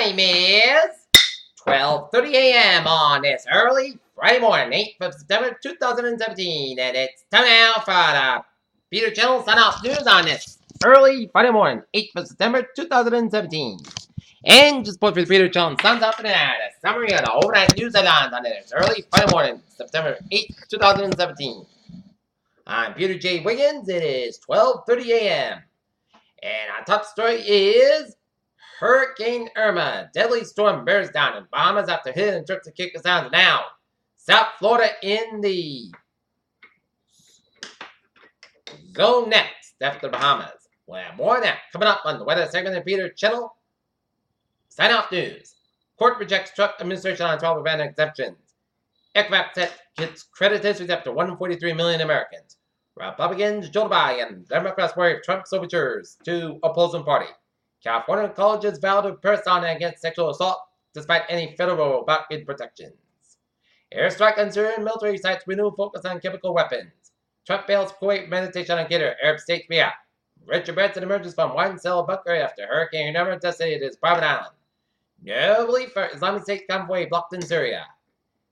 time is 12:30 a.m. on this early Friday morning, 8th of September 2017, and it's time now for the Peter Channel sign-off news on this early Friday morning, 8th of September 2017. And just point for the Peter Channel signs off and a summary of the overnight news headlines on this early Friday morning, September 8th, 2017. I'm Peter J. Wiggins. It is 12:30 a.m. And our top story is Hurricane Irma. Deadly storm bears down in Bahamas after hitting and trips to kick the sounds now. South Florida in the zone next after the Bahamas. We'll have more of that coming up on the weather segment of Peter Channel. Sign off news. Court rejects Trump administration on 12 abandoned exemptions. ECVAP set gets credit history up to 143 million Americans. Republicans Joe Biden, Democrats worry of Trump's overtures to opposing party. California colleges vow to press on against sexual assault despite any federal background protections. Airstrike on Syrian military sites renewed focus on chemical weapons. Trump bails Kuwait meditation on Qatar, Arab states react. Richard Branson emerges from one-cell bunker after Hurricane Irma decimated his private island. No relief for Islamic State convoy blocked in Syria.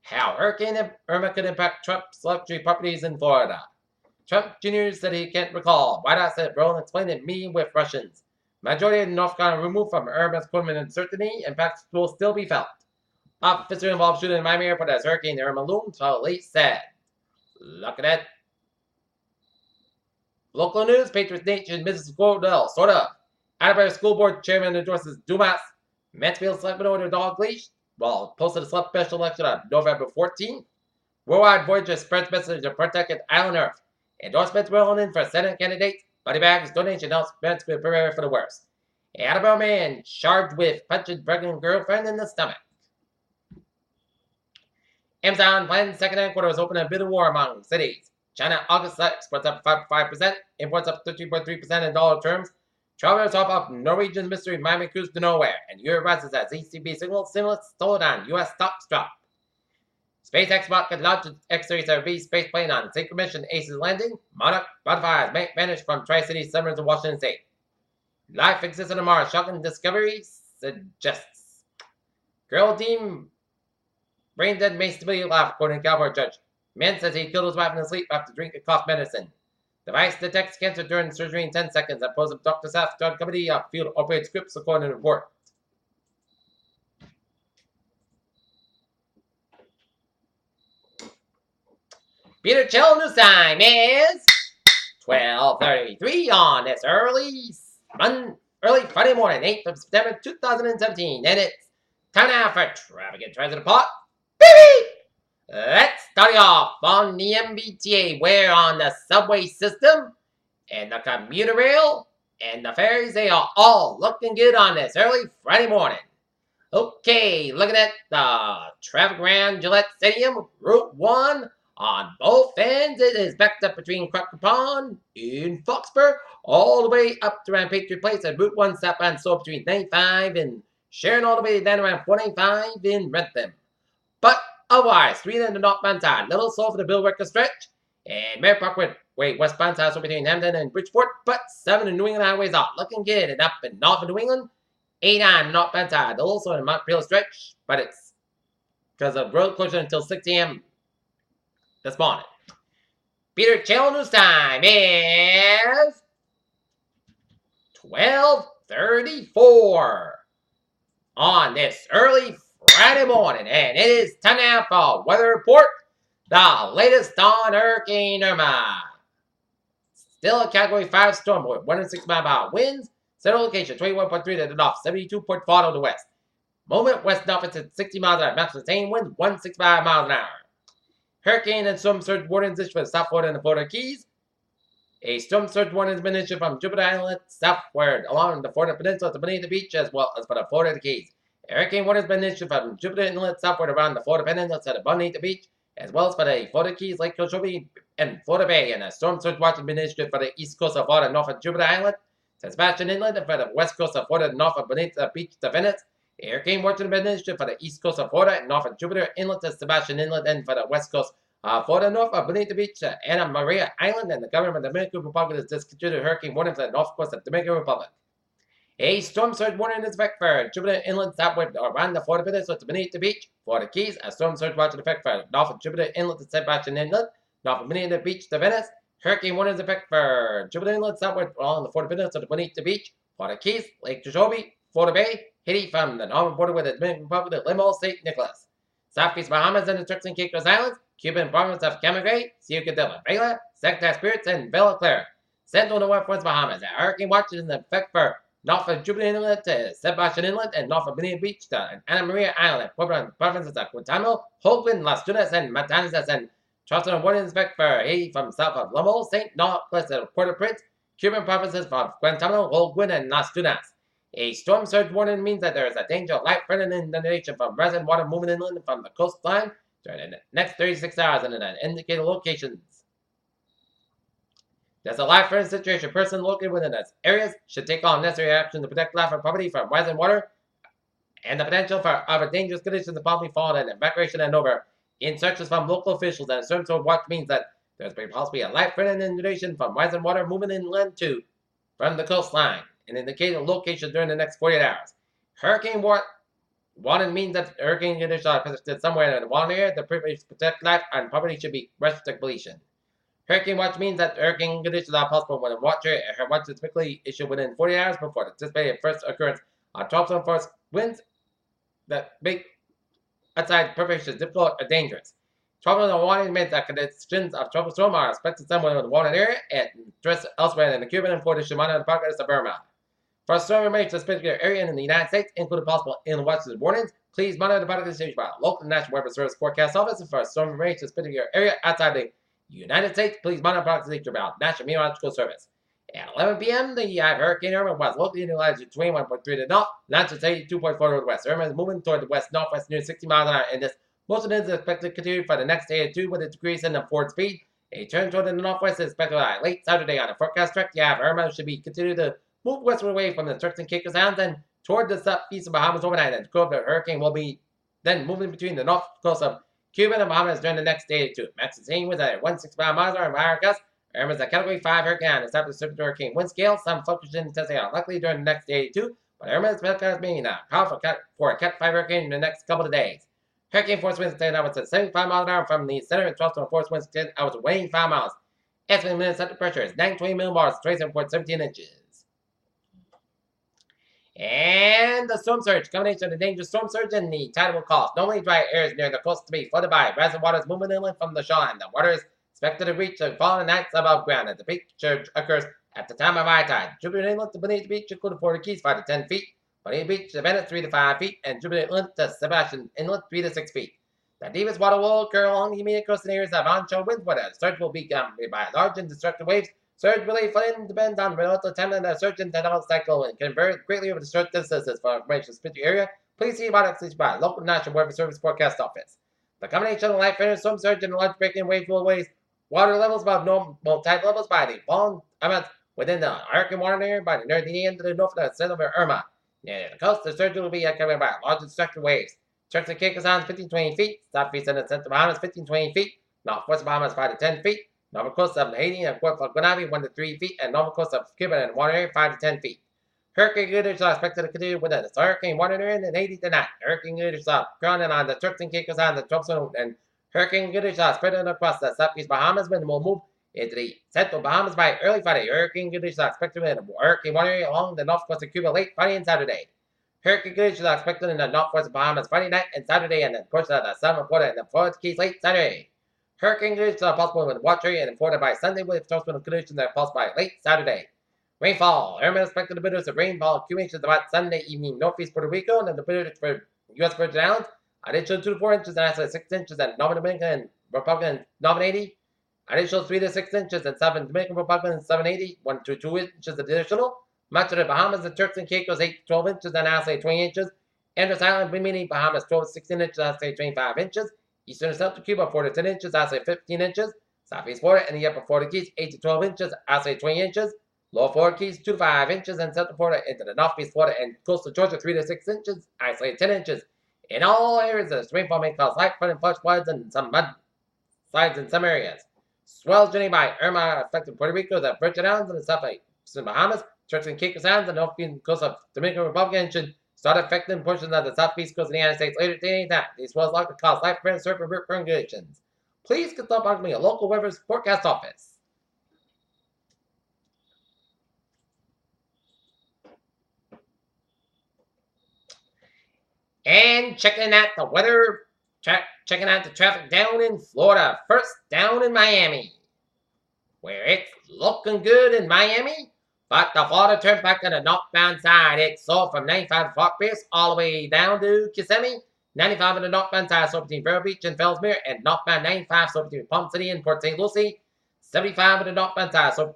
How Hurricane Irma could impact Trump's luxury properties in Florida. Trump Jr. said he can't recall. White House said Roland explained it meeting with Russians. Majority of North Carolina removed from Irma's permanent uncertainty. Impacts will still be felt. Officer involved shooting in Miami Airport as Hurricane Irma looms, police said. Look at that. Local news, Patriots Nation, Mrs. Gordell, sort of. Atterbury School Board Chairman endorses Dumas. Mansfield Selectman order dog leash. Well, posted a select special election on November 14th. Worldwide Voyager spreads message to protect Island Earth. Endorsements rolling in for Senate candidates. Buddy bags, donation announcements, prepare for the worst. Attleboro man charged with punching pregnant girlfriend in the stomach. Amazon plans second quarter was open a bit of war among cities. China August exports up 5%, imports up 13.3% in dollar terms. Travelers talk about Norwegian mystery Miami cruise to nowhere, and Euro rises as ECB signals stimulus stolen on U.S. stocks drop. SpaceX rocket launched X-37B space plane on Synchro mission Aces landing. Monarch butterflies may vanish from Tri-City suburbs of Washington State. Life exists on Mars. Shocking discovery suggests. Girl team brain dead may still be alive, according to California judge. Man says he killed his wife in his sleep after drinking cough medicine. Device detects cancer during surgery in 10 seconds. Opposing Dr. South Drug Committee of field opioid scripts, according to the report. Peter Chill news time is 12:33 on this early Friday morning, 8th of September 2017, and it's time now for traffic and transit report. Beep! Let's start off on the MBTA, where on the subway system and the commuter rail and the ferries, they are all looking good on this early Friday morning. Okay, looking at the traffic around Gillette Stadium, Route 1. On both ends, it is backed up between Cracker Pond in Foxborough, all the way up to around Patriot Place at Route 1 southbound, so between 95 and Sharon, all the way down around 495 in Rentham. But otherwise, 3 in the northbound side, little slow for the Bill Ricker stretch, and Mary Parkway westbound side, so between Hampton and Bridgeport, but 7 in New England highways are looking good, and up in north of New England, 89 in the northbound side, also in the Montreal stretch, but it's because of road closure until 6 a.m. this morning. Peter Chill news time is 12:34 on this early Friday morning, and it is time now for weather report. The latest on Hurricane Irma. Still a Category 5 storm with 106 mile-per-hour winds. Central location 21.3 to the north, 72.4 to the west. Moment west north at 60 miles an hour. Maximum sustained winds 165 miles an hour. Hurricane and storm surge warnings issued for South Florida and the Florida Keys. A storm surge warning has been issued from Jupiter Island southward along the Florida Peninsula to Bonita Beach, as well as for the Florida Keys. A hurricane warning has been issued from Jupiter Inlet southward around the Florida Peninsula to Bonita Beach, as well as for the Florida Keys, Lake Okeechobee, and Florida Bay. And a storm surge watch has been issued for the east coast of Florida north of Jupiter Island to Sebastian Inlet, and for the west coast of Florida north of Bonita Beach to Venice. A hurricane watch has been issued for the east coast of Florida and north of Jupiter Inlet to Sebastian Inlet, and for the west coast Florida north of Bonita Beach, Anna Maria Island, and the government of the Dominican Republic has discontinued hurricane warning for the north coast of the Dominican Republic. A storm surge warning is effect for Jupiter Inlet southward around the Florida Peninsula to beneath the beach. Florida Keys, a storm surge watch in effect for north of Jupiter Inlet to Sebastian Inlet, north of beneath the beach to Venice. Hurricane warning is effect for Jupiter Inlet southward along the Florida Peninsula to beneath the beach. Florida Keys, Lake Jacoby, Florida Bay, Haiti from the northern border with the Dominican Republic to Limbo, St. Nicholas. Southeast Bahamas and the Turks and Caicos Islands, Cuban province of Camagüey, Ceuta de la Vela, Sector Spirits, and Villa Clara. Central to Northwest Bahamas. A hurricane watch is in effect for north of Jupiter Inlet to Sebastian Inlet and north of Bonita Beach to Anna Maria Island, provinces of Guantanamo, Holguin, Las Tunas, and Matanzas, and Charleston warning is effect for Haiti from south of Lomo, St. Nicholas, and Port-au-Prince, Cuban provinces of Guantanamo, Holguin, and Las Tunas. A storm surge warning means that there is a danger of light threatening inundation from resin water moving inland from the coastline during the next 36 hours and in indicated locations. There's a life-threatening situation. A person located within those areas should take all necessary action to protect life and property from rising water and the potential for other dangerous conditions to possibly fall and evacuation and over. Instructions from local officials and a storm surge watch means that there's possibly a life-threatening inundation from rising water moving inland from the coastline and indicated location during the next 48 hours. Hurricane warning means that hurricane conditions are persisted somewhere in the water area. The privilege to protect life and property should be rushed to completion. Hurricane watch means that hurricane conditions are possible when a watch is typically issued within 40 hours before the anticipated first occurrence of tropical force winds that make outside preparations difficult or dangerous. Tropical warning means that conditions of tropical storm are expected somewhere in the water area and stress elsewhere in the Cuban and Florida Shimano and the progress of Burma. For storm information to a particular area in the United States, including possible inland watches and warnings, please monitor the product station by a local National Weather Service Forecast Office. And for storm information to a particular area outside the United States, please monitor the product station by National Meteorological Service. At 11 p.m., the Hurricane Irma was located in the latitude 21.3 to the north, longitude 82.4 to the west. Irma is moving toward the west-northwest near 60 miles an hour, and this motion is expected to continue for the next day or two with a decrease in the forward speed. A turn toward the northwest is expected by late Saturday on the forecast track. The Irma should be continued to move westward away from the Turks and Caicos Islands and toward the southeast of Bahamas overnight. And the hurricane will be then moving between the north coast of Cuba and Bahamas during the next day or two. Max is was at 165 miles an hour and higher gusts. Irma is a Category 5 hurricane on the South Hurricane wind scale. Some fluctuations in intensity are likely during the next day or two, but Irma is forecast being powerful for a Cat 5 hurricane in the next couple of days. Hurricane force winds extend outwards at 75 miles an hour from the center, and Charleston force winds extend outwards at 185 miles. Estimated minimum center pressure is 920 millibars, 27.17 inches. And the storm surge, combination of the dangerous storm surge and the tide will cause normally dry areas near the coast to be flooded by rising waters moving inland from the shoreline. The water is expected to reach the following heights above ground as the peak surge occurs at the time of high tide. Jupiter Inlet to Bonita Beach, including Florida Keys, 5 to 10 feet. Bonita Beach to Venice, 3 to 5 feet. And Jupiter Inlet to Sebastian Inlet, 3 to 6 feet. The deepest water will occur along the immediate coastal areas of onshore winds, where the surge will be accompanied by large and destructive waves. Surge relief flooding depends on the relative time of the surge and tidal cycle and can vary greatly over the short distances. For information on the area, please see about it by local National Weather Service Forecast Office. The combination of light threatening storm surge and large breaking waves will raise water levels above normal tide levels by the following amounts within the hurricane warning area by near the end of the north of the center of Irma. Near the coast, the surge will be accompanied by large destructive waves. Turks and Caicos Islands 15-20 feet, southeast and central Bahamas 15-20 feet, northwest Bahamas 5 to 10 feet, northern coast of Haiti and Port Guantanamo 1 to 3 feet, and northern coast of Cuba and water area 5 to 10 feet. Hurricane conditions are expected to continue within the hurricane water area in Haiti tonight. Hurricane conditions are grounded on the Turks and Caicos Islands and Charleston, and hurricane conditions are spreading across the southeast Bahamas and will move into the central Bahamas by early Friday. Hurricane conditions are expected in the hurricane water area along the north coast of Cuba late Friday and Saturday. Hurricane conditions are expected in the northwest Bahamas Friday night and Saturday, and then portions of the southern Florida and the Florida Keys late Saturday. Hurricane conditions are possible in the watch area and in Florida by Sunday, with tropical conditions that are possible by late Saturday. Rainfall. Irma is expected to produce a rainfall accumulations about Sunday evening northeast Puerto Rico, and then the produce for U.S. Virgin Islands, additional 2 to 4 inches and actually 6 inches at Dominican and Republican 980, additional 3 to 6 inches and 7 Dominican Republican 780, 1 to 2 inches additional. Much of the Bahamas and Turks and Caicos 8 to 12 inches and actually 20 inches. Andros Island, Bimini, Bahamas 12 to 16 inches, actually 25 inches. Eastern and Central Cuba 4 to 10 inches, actually 15 inches. Southeast Florida and the upper Florida Keys 8 to 12 inches, actually 20 inches. Lower Florida Keys 2 to 5 inches, and Central Florida into the Northeast Florida and coastal Georgia 3 to 6 inches, isolated 10 inches. In all areas, this rainfall may cause light flooding, flash floods, and some mudslides in some areas. Swells generated by Irma affected Puerto Rico, the Virgin Islands, and the South Bahamas. church and Cape Sounds and the North coast of Dominican Republic should start affecting portions of the southeast coast of the United States later today. These was likely to cause life-threatening severe conditions. Please consult your local weather forecast office. And checking out the weather, checking out the traffic down in Florida. First, down in Miami, where it's looking good in Miami, but the Florida Turnpike on the northbound side, it's sold from 95 Fort Pierce all the way down to Kissimmee. 95 on the northbound side, sold between Vero Beach and Fellsmere, and northbound 95, sold between Palm City and Port St. Lucie. 75 on the northbound side, sold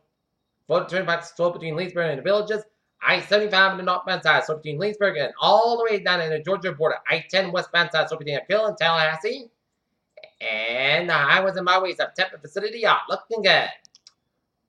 Florida Turnpike, sold between Leesburg and the Villages. I-75 on the northbound side, so between Leesburg and all the way down in the Georgia border. I-10 westbound side, so between Appeal and Tallahassee. And the highways and byways of Tempe vicinity are looking good.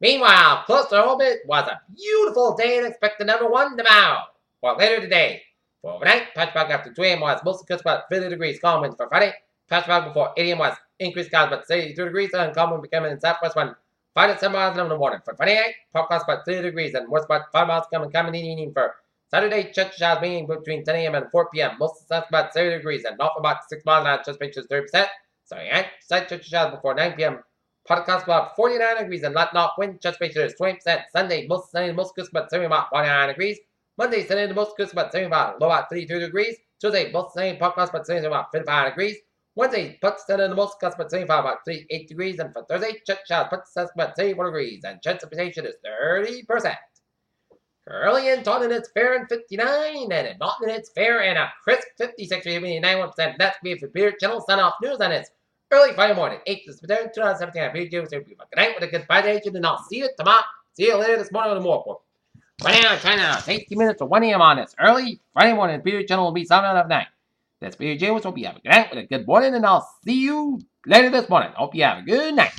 Meanwhile, close to orbit was a beautiful day and expect another one tomorrow. For later today. For overnight, patch fog after 2 a.m. was mostly crisp about 50 degrees. Calm winds for Friday. Patch fog before 8 a.m. was increased clouds about 32 degrees. And calm wind becoming in southwest wind 5 to 7 miles in the morning. For Friday night, pop clouds about 30 degrees and worst about 5 miles coming in the evening. For Saturday, church showers being between 10 a.m. and 4 p.m. Most of the sun's about 30 degrees and north about 6 miles an hour. Just pictures 30%. Sorry, side church showers before 9 p.m. Part clouds about 49 degrees and light north wind. Just pictures 20%. Sunday, most sunny, most crisp about 70 about 49 degrees. Monday, sunny, the most crisp about 70 about low about 32 degrees. Tuesday, most sunny, part clouds about 70 about 55 degrees. Wednesday, puts in the most cusp about 75 about 38 degrees, and for Thursday, church showers puts about 74 degrees, and chance of precipitation is 30%. Currently in Taunton, it's fair and 59, and in Norton, it's fair and a crisp 56, 91%. That's me for Beer Channel Sun Off News, and it's early Friday morning, 8th of September, 2017. I'm Peter James. Good night with a good Friday, and I'll see you tomorrow. See you later this morning on the more. Right now, China, it's 18 minutes to 1 a.m. on this early Friday morning. Peter Channel will be 7 out of 9. That's Peter James. Hope you have a good night with a good morning, and I'll see you later this morning. Hope you have a good night.